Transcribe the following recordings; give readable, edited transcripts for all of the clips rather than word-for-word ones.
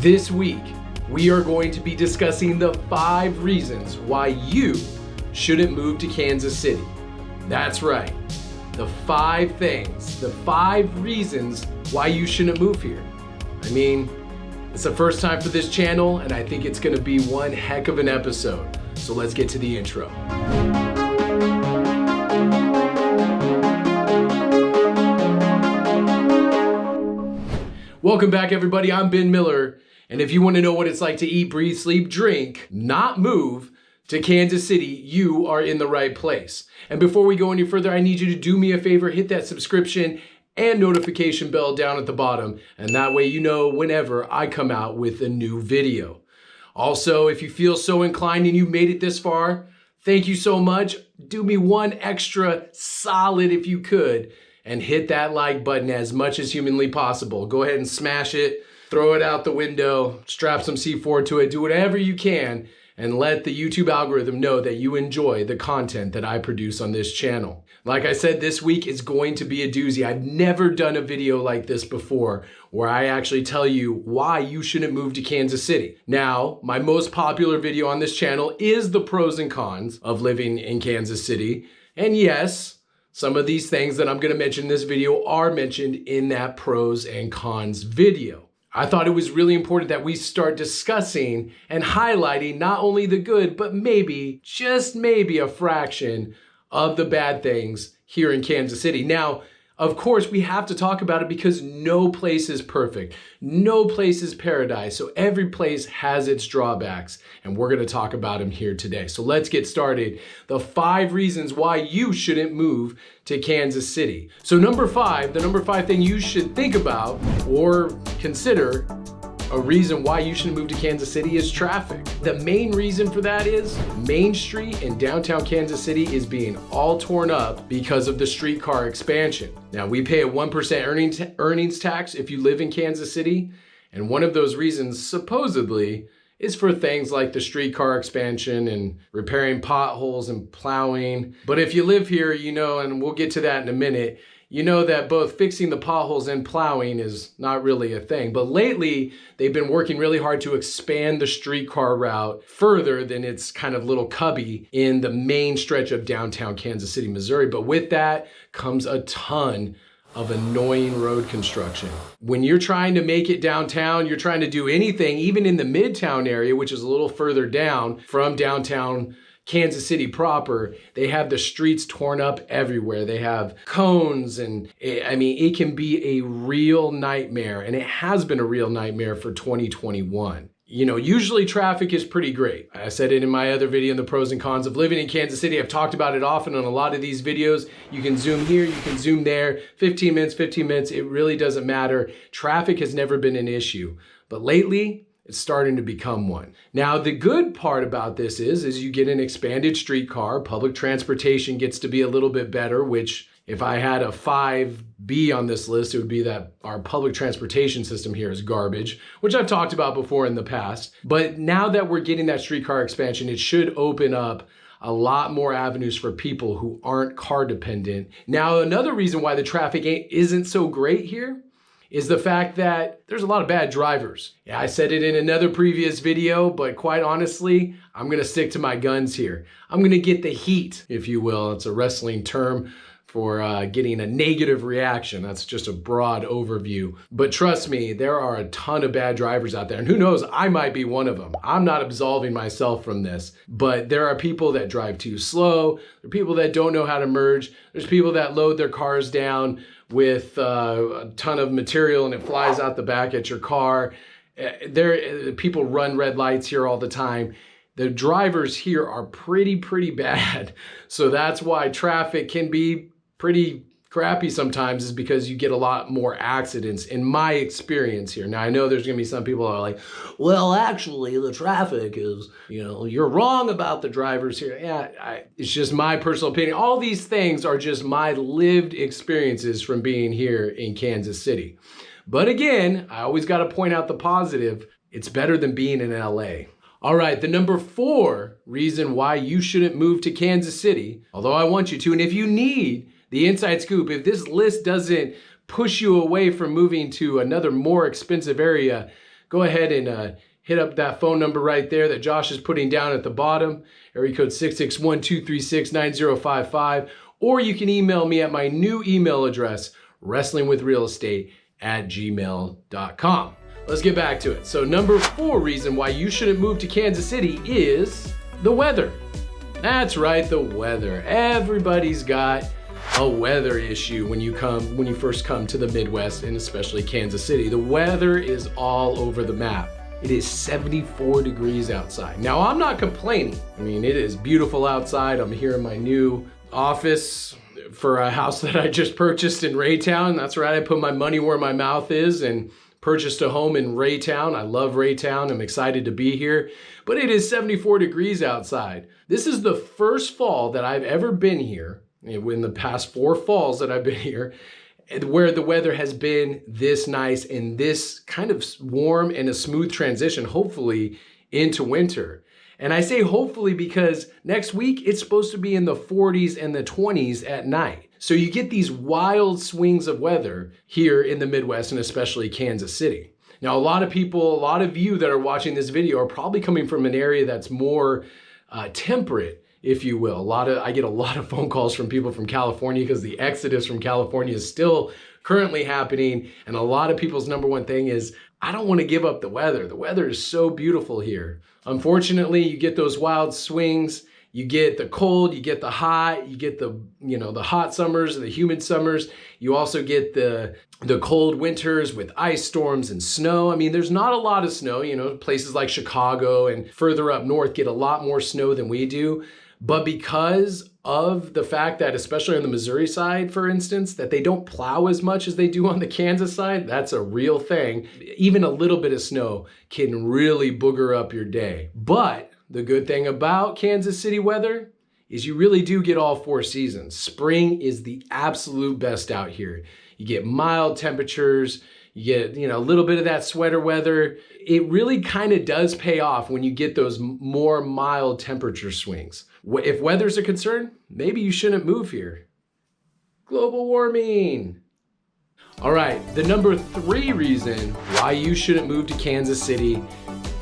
This week, we are going to be discussing the 5 reasons why you shouldn't move to Kansas City. That's right, the 5 things, the 5 reasons why you shouldn't move here. I mean, it's the first time for this channel, and I think it's gonna be one heck of an episode. So let's get to the intro. Welcome back, everybody. I'm Ben Miller, and if you want to know what it's like to eat, breathe, sleep, drink, not move to Kansas City, you are in the right place. And before we go any further, I need you to do me a favor, hit that subscription and notification bell down at the bottom, and that way you know whenever I come out with a new video. Also, if you feel so inclined and you made it this far, thank you so much. Do me one extra solid if you could, and hit that like button as much as humanly possible. Go ahead and smash it, throw it out the window, strap some C4 to it, do whatever you can, and let the YouTube algorithm know that you enjoy the content that I produce on this channel. Like I said, this week is going to be a doozy. I've never done a video like this before where I actually tell you why you shouldn't move to Kansas City. Now, my most popular video on this channel is the pros and cons of living in Kansas City. And yes, some of these things that I'm going to mention in this video are mentioned in that pros and cons video. I thought it was really important that we start discussing and highlighting not only the good, but maybe, just maybe a fraction of the bad things here in Kansas City. Now, of course, we have to talk about it because no place is perfect. No place is paradise. So every place has its drawbacks, and we're going to talk about them here today. So let's get started. The 5 reasons why you shouldn't move to Kansas City. So the number 5 thing you should think about or consider a reason why you shouldn't move to Kansas City is traffic. The main reason for that is Main Street in downtown Kansas City is being all torn up because of the streetcar expansion. Now, we pay a 1% earnings tax if you live in Kansas City, and one of those reasons supposedly is for things like the streetcar expansion and repairing potholes and plowing. But if you live here, you know, and we'll get to that in a minute, you know that both fixing the potholes and plowing is not really a thing. But lately, they've been working really hard to expand the streetcar route further than its kind of little cubby in the main stretch of downtown Kansas City, Missouri. But with that comes a ton of annoying road construction. When you're trying to make it downtown, you're trying to do anything, even in the Midtown area, which is a little further down from downtown Kansas City proper, they have the streets torn up everywhere. They have cones, and it can be a real nightmare, and it has been a real nightmare for 2021. You know, usually traffic is pretty great. I said it in my other video, the pros and cons of living in Kansas City. I've talked about it often on a lot of these videos. You can zoom here, you can zoom there, 15 minutes, it really doesn't matter. Traffic has never been an issue, but lately, it's starting to become one. Now, the good part about this is you get an expanded streetcar, public transportation gets to be a little bit better, which if I had a 5B on this list, it would be that our public transportation system here is garbage, which I've talked about before in the past. But now that we're getting that streetcar expansion, it should open up a lot more avenues for people who aren't car dependent. Now, another reason why the traffic isn't so great here is the fact that there's a lot of bad drivers. Yeah, I said it in another previous video, but quite honestly, I'm gonna stick to my guns here. I'm gonna get the heat, if you will. It's a wrestling term for getting a negative reaction. That's just a broad overview. But trust me, there are a ton of bad drivers out there, and who knows, I might be one of them. I'm not absolving myself from this, but there are people that drive too slow. There are people that don't know how to merge. There's people that load their cars down with a ton of material and it flies out the back at your car. People run red lights here all the time. The drivers here are pretty bad. So that's why traffic can be pretty crappy sometimes, is because you get a lot more accidents in my experience here. Now, I know there's gonna be some people that are like, well, actually the traffic is, you're wrong about the drivers here. Yeah, it's just my personal opinion. All these things are just my lived experiences from being here in Kansas City. But again, I always gotta point out the positive. It's better than being in LA. All right, the number 4 reason why you shouldn't move to Kansas City, although I want you to, and if you need the inside scoop, if this list doesn't push you away from moving to another more expensive area, go ahead and hit up that phone number right there that Josh is putting down at the bottom, area code 661-236-9055, or you can email me at my new email address, wrestlingwithrealestate@gmail.com. Let's get back to it. So number 4 reason why you shouldn't move to Kansas City is the weather. That's right, the weather. Everybody's got a weather issue when you first come to the Midwest, and especially Kansas City. The weather is all over the map. It is 74 degrees outside. Now, I'm not complaining. I mean, it is beautiful outside. I'm here in my new office for a house that I just purchased in Raytown. That's right, I put my money where my mouth is and purchased a home in Raytown. I love Raytown. I'm excited to be here, but it is 74 degrees outside. This is the first fall that I've ever been here, in the past 4 falls that I've been here, where the weather has been this nice and this kind of warm and a smooth transition, hopefully, into winter. And I say hopefully because next week it's supposed to be in the 40s and the 20s at night. So you get these wild swings of weather here in the Midwest and especially Kansas City. Now, a lot of you that are watching this video are probably coming from an area that's more temperate, if you will. I get a lot of phone calls from people from California because the exodus from California is still currently happening. And a lot of people's number one thing is, I don't want to give up the weather. The weather is so beautiful here. Unfortunately, you get those wild swings. You get the cold, you get the hot, you get the hot summers and the humid summers. You also get the cold winters with ice storms and snow. I mean, there's not a lot of snow. Places like Chicago and further up north get a lot more snow than we do. But because of the fact that, especially on the Missouri side, for instance, that they don't plow as much as they do on the Kansas side, that's a real thing. Even a little bit of snow can really booger up your day. But the good thing about Kansas City weather is you really do get all 4 seasons. Spring is the absolute best out here. You get mild temperatures, you get, a little bit of that sweater weather. It really kind of does pay off when you get those more mild temperature swings. If weather's a concern, maybe you shouldn't move here. Global warming. All right, the number 3 reason why you shouldn't move to Kansas City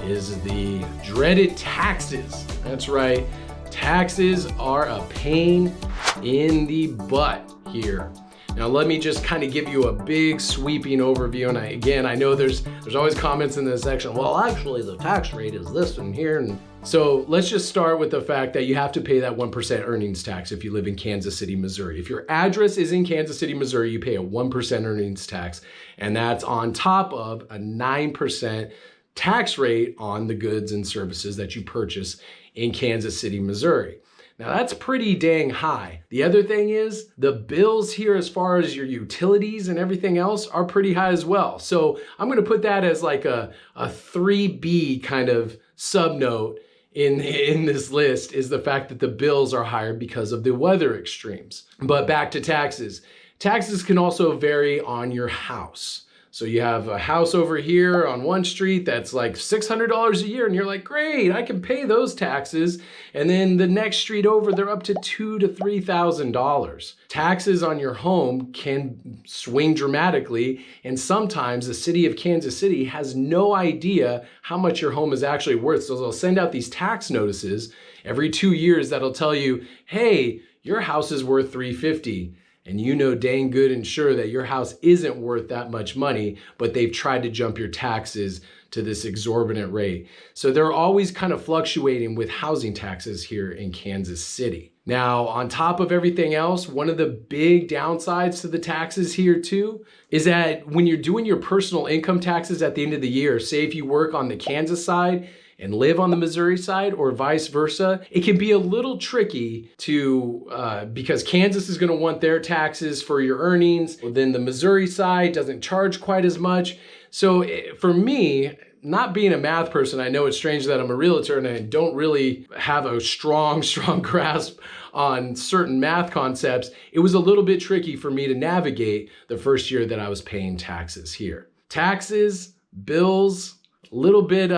is the dreaded taxes. That's right, taxes are a pain in the butt here. Now, let me just kind of give you a big sweeping overview. And I know there's always comments in this section. Well, actually, the tax rate is this and here. And so let's just start with the fact that you have to pay that 1% earnings tax if you live in Kansas City, Missouri. If your address is in Kansas City, Missouri, you pay a 1% earnings tax. And that's on top of a 9% tax rate on the goods and services that you purchase in Kansas City, Missouri. Now that's pretty dang high. The other thing is the bills here as far as your utilities and everything else are pretty high as well. So I'm gonna put that as like a 3B kind of subnote in this list, is the fact that the bills are higher because of the weather extremes. But back to taxes. Taxes can also vary on your house. So you have a house over here on one street that's like $600 a year, and you're like, great, I can pay those taxes. And then the next street over, they're up to $2,000 to $3,000. Taxes on your home can swing dramatically, and sometimes the city of Kansas City has no idea how much your home is actually worth. So they'll send out these tax notices every 2 years that'll tell you, hey, your house is worth $350. And you know dang good and sure that your house isn't worth that much money, but they've tried to jump your taxes to this exorbitant rate. So they're always kind of fluctuating with housing taxes here in Kansas City. Now, on top of everything else, one of the big downsides to the taxes here too is that when you're doing your personal income taxes at the end of the year, say if you work on the Kansas side and live on the Missouri side or vice versa, it can be a little tricky to, because Kansas is gonna want their taxes for your earnings, then the Missouri side doesn't charge quite as much. So for me, not being a math person, I know it's strange that I'm a realtor and I don't really have a strong grasp on certain math concepts. It was a little bit tricky for me to navigate the first year that I was paying taxes here. Taxes, bills, little bit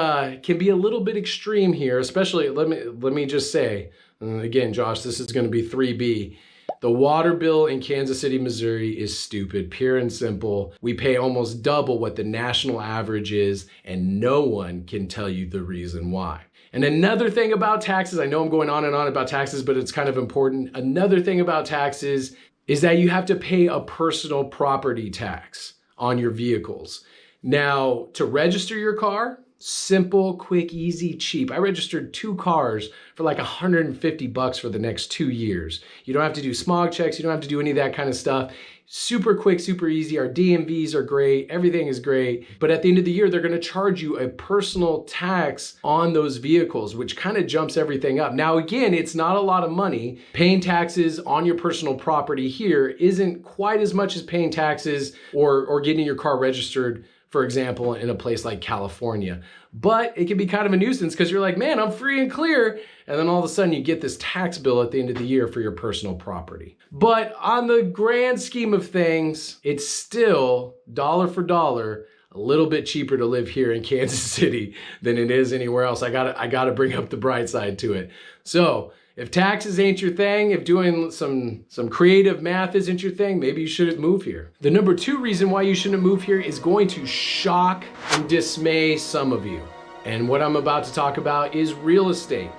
can be a little bit extreme here, especially let me just say again, Josh, this is going to be 3B. The water bill in Kansas City, Missouri is stupid, pure and simple. We pay almost double what the national average is, and no one can tell you the reason why. And another thing about taxes, I know I'm going on and on about taxes, but it's kind of important. Another thing about taxes is that you have to pay a personal property tax on your vehicles. Now, to register your car, simple, quick, easy, cheap. I registered 2 cars for like $150 for the next 2 years. You don't have to do smog checks. You don't have to do any of that kind of stuff. Super quick, super easy. Our DMVs are great. Everything is great. But at the end of the year, they're going to charge you a personal tax on those vehicles, which kind of jumps everything up. Now, again, it's not a lot of money. Paying taxes on your personal property here isn't quite as much as paying taxes or getting your car registered, for example, in a place like California. But it can be kind of a nuisance because you're like, man, I'm free and clear. And then all of a sudden you get this tax bill at the end of the year for your personal property. But on the grand scheme of things, it's still dollar for dollar a little bit cheaper to live here in Kansas City than it is anywhere else. I gotta bring up the bright side to it. So if taxes ain't your thing, if doing some creative math isn't your thing, maybe you shouldn't move here. The number 2 reason why you shouldn't move here is going to shock and dismay some of you. And what I'm about to talk about is real estate.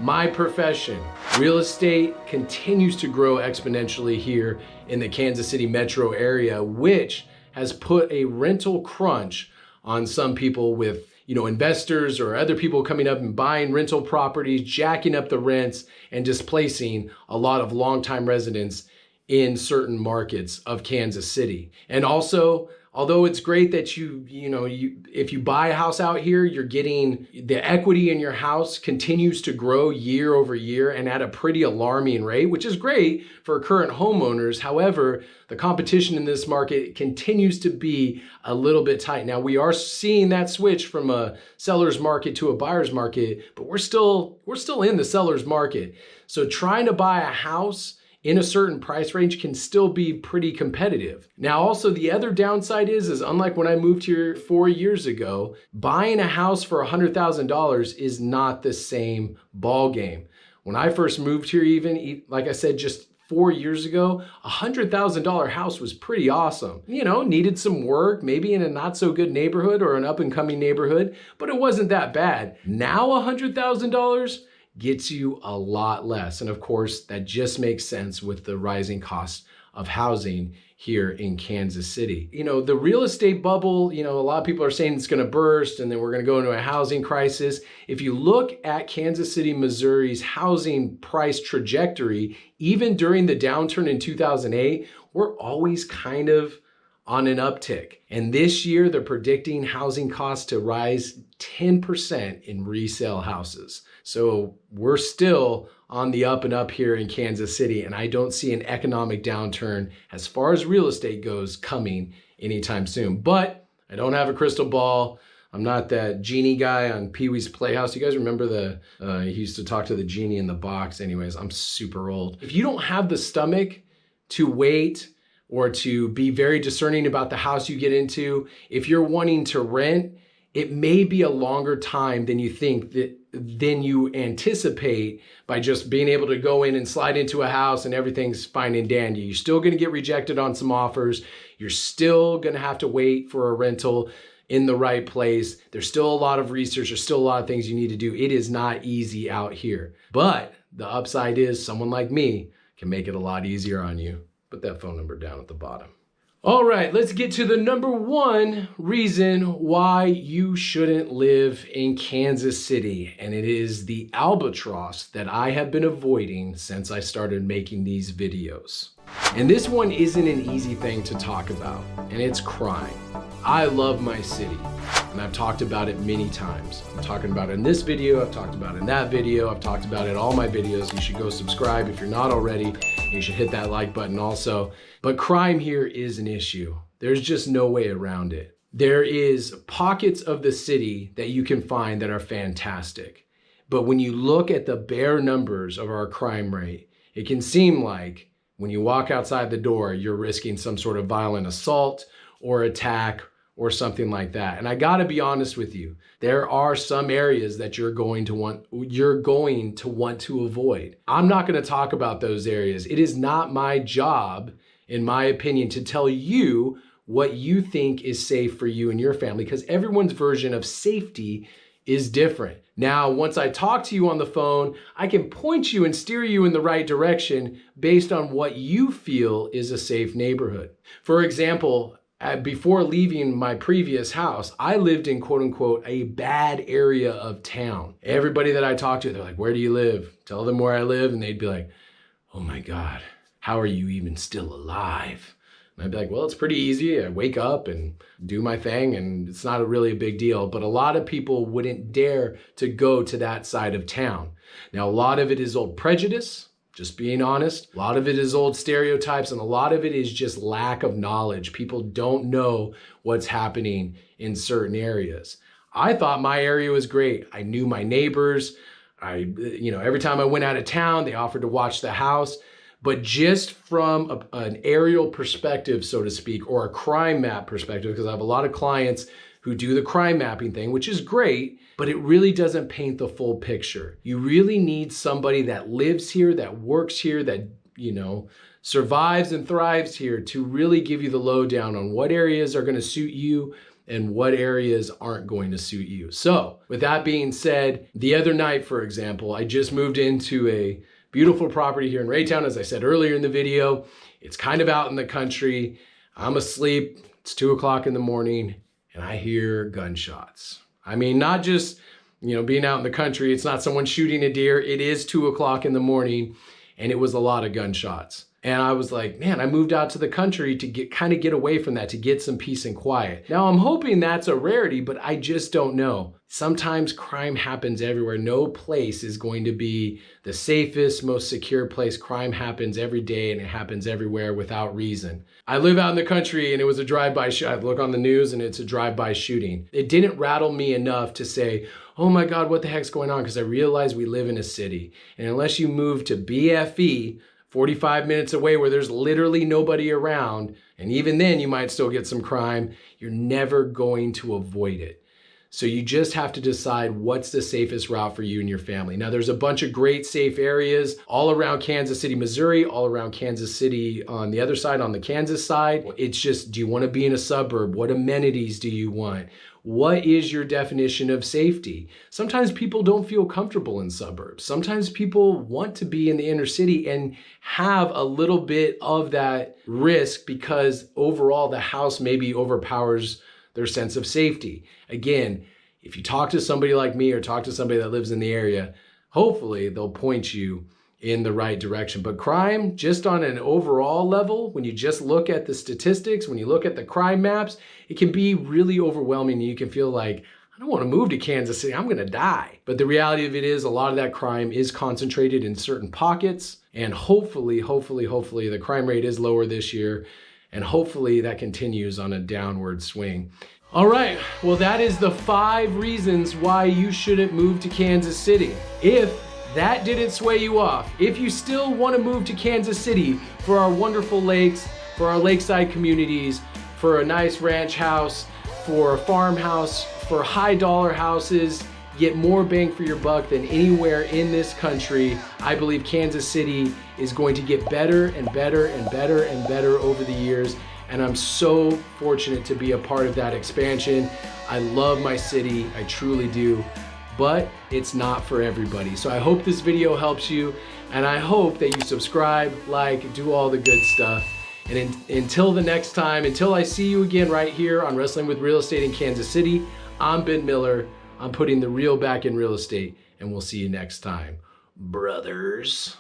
My profession. Real estate continues to grow exponentially here in the Kansas City metro area, which has put a rental crunch on some people with investors or other people coming up and buying rental properties, jacking up the rents and displacing a lot of longtime residents in certain markets of Kansas City. And also, although it's great that if you buy a house out here, you're getting the equity in your house continues to grow year over year and at a pretty alarming rate, which is great for current homeowners. However, the competition in this market continues to be a little bit tight. Now, we are seeing that switch from a seller's market to a buyer's market, but we're still in the seller's market. So trying to buy a house in a certain price range can still be pretty competitive. Now, also the other downside is unlike when I moved here 4 years ago, buying a house for $100,000 is not the same ball game. When I first moved here, even like I said, just 4 years ago, $100,000 house was pretty awesome. Needed some work, maybe in a not so good neighborhood or an up and coming neighborhood, but it wasn't that bad. Now $100,000 gets you a lot less. And of course, that just makes sense with the rising cost of housing here in Kansas City. The real estate bubble, a lot of people are saying it's going to burst and then we're going to go into a housing crisis. If you look at Kansas City, Missouri's housing price trajectory, even during the downturn in 2008, we're always kind of on an uptick. And this year, they're predicting housing costs to rise 10% in resale houses. So we're still on the up and up here in Kansas City, and I don't see an economic downturn as far as real estate goes coming anytime soon. But I don't have a crystal ball. I'm not that genie guy on Pee-wee's Playhouse. You guys remember he used to talk to the genie in the box? Anyways, I'm super old. If you don't have the stomach to wait or to be very discerning about the house you get into, if you're wanting to rent, it may be a longer time than you think than you anticipate by just being able to go in and slide into a house and everything's fine and dandy. You're still going to get rejected on some offers. You're still going to have to wait for a rental in the right place. There's still a lot of research. There's still a lot of things you need to do. It is not easy out here. But the upside is someone like me can make it a lot easier on you. Put that phone number down at the bottom. All right, let's get to the number 1 reason why you shouldn't live in Kansas City. And it is the albatross that I have been avoiding since I started making these videos. And this one isn't an easy thing to talk about, and it's crime. I love my city, and I've talked about it many times. I'm talking about it in this video, I've talked about it in that video, I've talked about it in all my videos. You should go subscribe if you're not already. You should hit that like button also. But crime here is an issue. There's just no way around it. There is pockets of the city that you can find that are fantastic. But when you look at the bare numbers of our crime rate, it can seem like when you walk outside the door, you're risking some sort of violent assault or attack or something like that. And I gotta be honest with you, there are some areas that you're going to want to avoid. I'm not gonna talk about those areas. It is not my job, in my opinion, to tell you what you think is safe for you and your family, because everyone's version of safety is different. Now, once I talk to you on the phone, I can point you and steer you in the right direction based on what you feel is a safe neighborhood. For example, before leaving my previous house, I lived in quote unquote a bad area of town. Everybody that I talk to, they're like, where do you live? Tell them where I live. And they'd be like, oh my God, how are you even still alive? And I'd be like, well, it's pretty easy. I wake up and do my thing and it's not really a big deal. But a lot of people wouldn't dare to go to that side of town. Now, a lot of it is old prejudice. Just being honest, a lot of it is old stereotypes and a lot of it is just lack of knowledge. People don't know what's happening in certain areas. I thought my area was great. I knew my neighbors. Every time I went out of town, they offered to watch the house. But just from an aerial perspective, so to speak, or a crime map perspective, because I have a lot of clients who do the crime mapping thing, which is great, but it really doesn't paint the full picture. You really need somebody that lives here, that works here, that, survives and thrives here to really give you the lowdown on what areas are gonna suit you and what areas aren't going to suit you. So with that being said, the other night, for example, I just moved into a beautiful property here in Raytown, as I said earlier in the video. It's kind of out in the country. I'm asleep, it's 2 o'clock in the morning, and I hear gunshots. I mean, not just, being out in the country, it's not someone shooting a deer. It is 2 o'clock in the morning, and it was a lot of gunshots. And I was like, man, I moved out to the country to get away from that, to get some peace and quiet. Now, I'm hoping that's a rarity, but I just don't know. Sometimes crime happens everywhere. No place is going to be the safest, most secure place. Crime happens every day and it happens everywhere without reason. I live out in the country and it was a drive-by shooting. I look on the news and it's a drive-by shooting. It didn't rattle me enough to say, oh my God, what the heck's going on? Because I realize we live in a city. And unless you move to BFE, 45 minutes away where there's literally nobody around, and even then you might still get some crime, you're never going to avoid it. So you just have to decide what's the safest route for you and your family. Now, there's a bunch of great safe areas all around Kansas City, Missouri, all around Kansas City on the other side, on the Kansas side. It's just, do you want to be in a suburb? What amenities do you want? What is your definition of safety? Sometimes people don't feel comfortable in suburbs. Sometimes people want to be in the inner city and have a little bit of that risk because overall the house maybe overpowers their sense of safety. Again, if you talk to somebody like me or talk to somebody that lives in the area, hopefully they'll point you in the right direction. But crime, just on an overall level, when you just look at the statistics, when you look at the crime maps, it can be really overwhelming. You can feel like, I don't want to move to Kansas City, I'm gonna die. But the reality of it is a lot of that crime is concentrated in certain pockets. And hopefully, the crime rate is lower this year. And hopefully that continues on a downward swing. All right, well, that is the 5 reasons why you shouldn't move to Kansas City. If that didn't sway you off, if you still want to move to Kansas City for our wonderful lakes, for our lakeside communities, for a nice ranch house, for a farmhouse, for high dollar houses, get more bang for your buck than anywhere in this country, I believe Kansas City is going to get better and better and better and better over the years. And I'm so fortunate to be a part of that expansion. I love my city, I truly do. But it's not for everybody. So I hope this video helps you, and I hope that you subscribe, like, do all the good stuff. And until the next time, until I see you again right here on Wrestling with Real Estate in Kansas City, I'm Ben Miller. I'm putting the real back in real estate, and we'll see you next time, brothers.